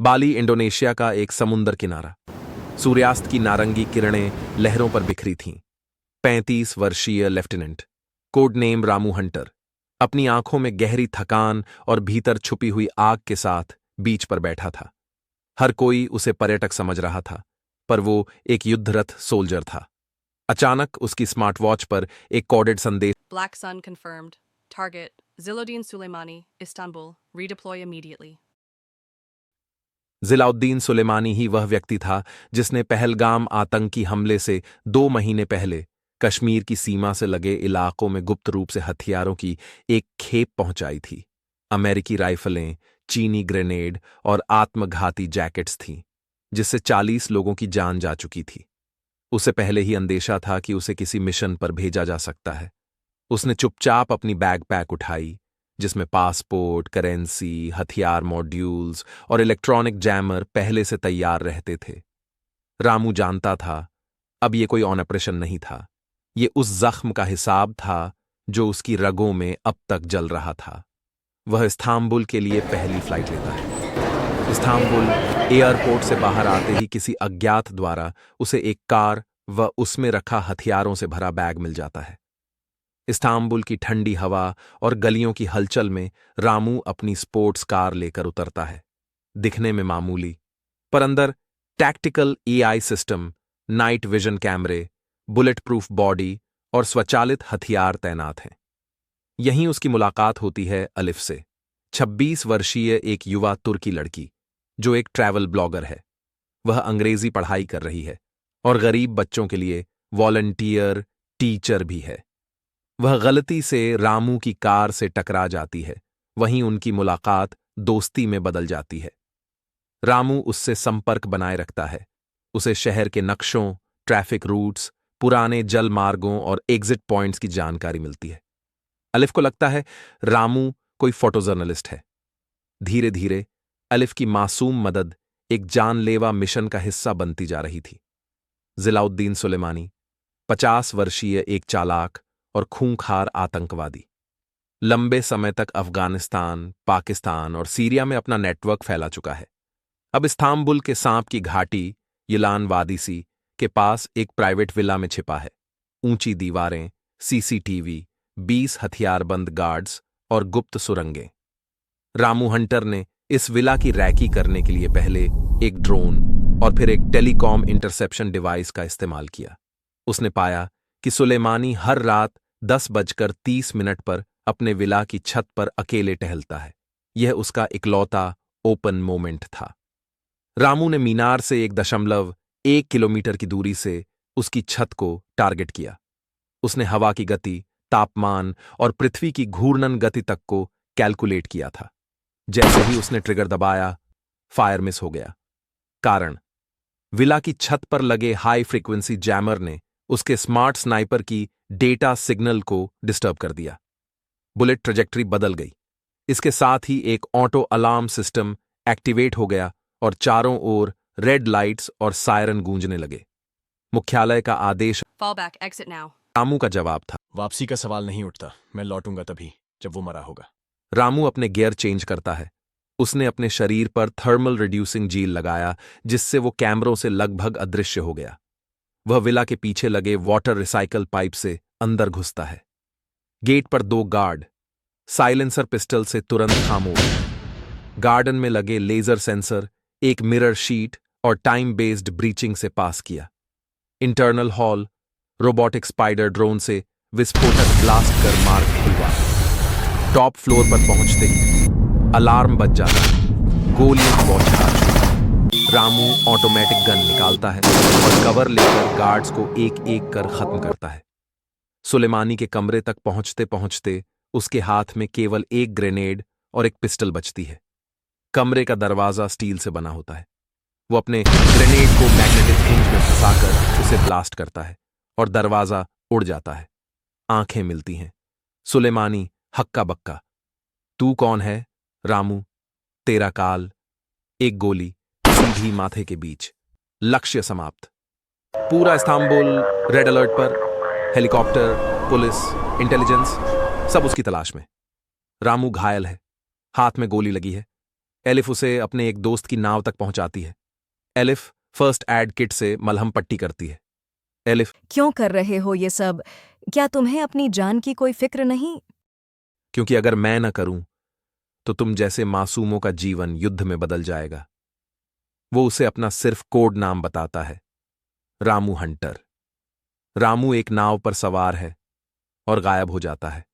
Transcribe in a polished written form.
Bali Indonesia का एक समुंदर किनारा। सूर्यास्त की नारंगी किरणें लहरों पर बिखरी थीं। 35 वर्षीय lieutenant, code name Ramu Hunter, अपनी आंखों में गहरी थकान और भीतर छुपी हुई आग के साथ बीच पर बैठा था। हर कोई उसे पर्यटक समझ रहा था, पर वो एक युद्धरत सोल्जर था। अचानक उसकी स्मार्ट वॉच पर एक कोडेड संदेश। Black Sun confirmed. Target, Ziloddin Suleimani, Istanbul. Redeploy immediately. जिलाउद्दीन Sulemani ही वह व्यक्ति था जिसने पहलगाम आतंकी हमले से 2 महीने पहले कश्मीर की सीमा से लगे इलाकों में गुप्त रूप से हथियारों की एक खेप पहुंचाई थी। अमेरिकी राइफलें, चीनी ग्रेनेड और आत्मघाती जैकेट्स थीं, जिससे 40 लोगों की जान जा चुकी थी। उसे पहले ही अंदेशा था कि उसे किसी मिशन पर भेजा जा सकता है। उसने चुपचाप अपनी बैकपैक उठाई, जिसमें पासपोर्ट, करेंसी, हथियार मॉड्यूल्स और इलेक्ट्रॉनिक जैमर पहले से तैयार रहते थे। रामू जानता था, अब ये कोई ऑपरेशन नहीं था। ये उस जख्म का हिसाब था जो उसकी रगों में अब तक जल रहा था। वह इस्तांबुल के लिए पहली फ्लाइट लेता है। इस्तांबुल एयरपोर्ट से बाहर आते ही किसी अज्ञात द्वारा उसे एक कार व उसमें रखा हथियारों से भरा बैग मिल जाता है। इस्तांबुल की ठंडी हवा और गलियों की हलचल में रामू अपनी स्पोर्ट्स कार लेकर उतरता है। दिखने में मामूली, पर अंदर tactical AI system, night vision कैमरे, बुलेट प्रूफ बॉडी और स्वचालित हथियार तैनात हैं। यहीं उसकी मुलाकात होती है अलिफ से, 26 वर्षीय एक युवा तुर्की लड़की, जो एक ट्रैवल ब्लॉगर है। वह अंग्रेजी पढ़ाई कर रही है और गरीब बच्चों के लिए वॉलंटियर टीचर भी है। वह गलती से रामू की कार से टकरा जाती है, वहीं उनकी मुलाकात दोस्ती में बदल जाती है। रामू उससे संपर्क बनाए रखता है। उसे शहर के नक्शों, ट्रैफिक रूट्स, पुराने जल मार्गों और एग्जिट पॉइंट्स की जानकारी मिलती है। अलिफ को लगता है रामू कोई फोटो जर्नलिस्ट है। धीरे धीरे अलिफ की मासूम मदद एक जानलेवा मिशन का हिस्सा बनती जा रही थी। जिलाउद्दीन सुलेमानी, 50 वर्षीय एक चालाक और खूंखार आतंकवादी, लंबे समय तक अफगानिस्तान, पाकिस्तान और सीरिया में अपना नेटवर्क फैला चुका है। अब इस्तांबुल के सांप की घाटी यलान वादिसी के पास एक प्राइवेट विला में छिपा है। ऊंची दीवारें, सीसीटीवी, 20 हथियारबंद गार्ड्स और गुप्त सुरंगें। रामू हंटर ने इस विला की रैकी करने के लिए पहले एक ड्रोन और फिर एक टेलीकॉम इंटरसेप्शन डिवाइस का इस्तेमाल किया। उसने पाया कि सुलेमानी हर रात 10:30 पर अपने विला की छत पर अकेले टहलता है। यह उसका इकलौता ओपन मोमेंट था। रामू ने मीनार से 1.1 किलोमीटर की दूरी से उसकी छत को टारगेट किया। उसने हवा की गति, तापमान और पृथ्वी की घूर्णन गति तक को कैलकुलेट किया था। जैसे ही उसने ट्रिगर दबाया, फायर मिस हो गया। कारण, विला की छत पर लगे हाई फ्रीक्वेंसी जैमर ने उसके स्मार्ट स्नाइपर की डेटा सिग्नल को डिस्टर्ब कर दिया। बुलेट ट्रेजेक्टरी बदल गई। इसके साथ ही एक ऑटो अलार्म सिस्टम एक्टिवेट हो गया और चारों ओर रेड लाइट्स और सायरन गूंजने लगे। मुख्यालय का आदेश। Fall back. Exit now. Ramu का जवाब था। वापसी का सवाल नहीं उठता। मैं लौटूंगा तभी जब वो मरा होगा। रामू अपने गियर चेंज करता है। उसने अपने शरीर पर थर्मल रिड्यूसिंग जील लगाया, जिससे वो कैमरों से लगभग अदृश्य हो गया। वह विला के पीछे लगे वाटर रिसाइकल पाइप से अंदर घुसता है। गेट पर 2 गार्ड साइलेंसर पिस्टल से तुरंत खामोश। गार्डन में लगे लेजर सेंसर, एक मिरर शीट और टाइम बेस्ड ब्रीचिंग से पास किया। Internal hall robotic spider drone से विस्फोटक ब्लास्ट कर मार्ग खुलवा। टॉप फ्लोर पर पहुंचते ही अलार्म बज जाता है। गोलियों की बौछार। रामू ऑटोमेटिक गन निकालता है और कवर लेकर गार्ड्स को एक एक कर खत्म करता है। सुलेमानी के कमरे तक पहुंचते पहुंचते उसके हाथ में केवल एक ग्रेनेड और एक पिस्टल बचती है। कमरे का दरवाजा स्टील से बना होता है। वो अपने ग्रेनेड को मैग्नेटिक हिंज में फंसाकर उसे ब्लास्ट करता है और दरवाजा उड़ जाता है। आंखें मिलती हैं। सुलेमानी हक्का बक्का। तू कौन है रामू? तेरा काल। एक गोली सीधी माथे के बीच। लक्ष्य समाप्त। पूरा इस्तांबुल रेड अलर्ट पर। हेलीकॉप्टर, पुलिस, इंटेलिजेंस सब उसकी तलाश में। रामू घायल है, हाथ में गोली लगी है। एलिफ उसे अपने एक दोस्त की नाव तक पहुंचाती है। एलिफ फर्स्ट एड किट से मलहम पट्टी करती है। एलिफ, क्यों कर रहे हो ये सब? क्या तुम्हें अपनी जान की कोई फिक्र नहीं? क्योंकि अगर मैं न करूं तो तुम जैसे मासूमों का जीवन युद्ध में बदल जाएगा। वो उसे अपना सिर्फ कोड नाम बताता है, रामू हंटर। रामू एक नाव पर सवार है और गायब हो जाता है।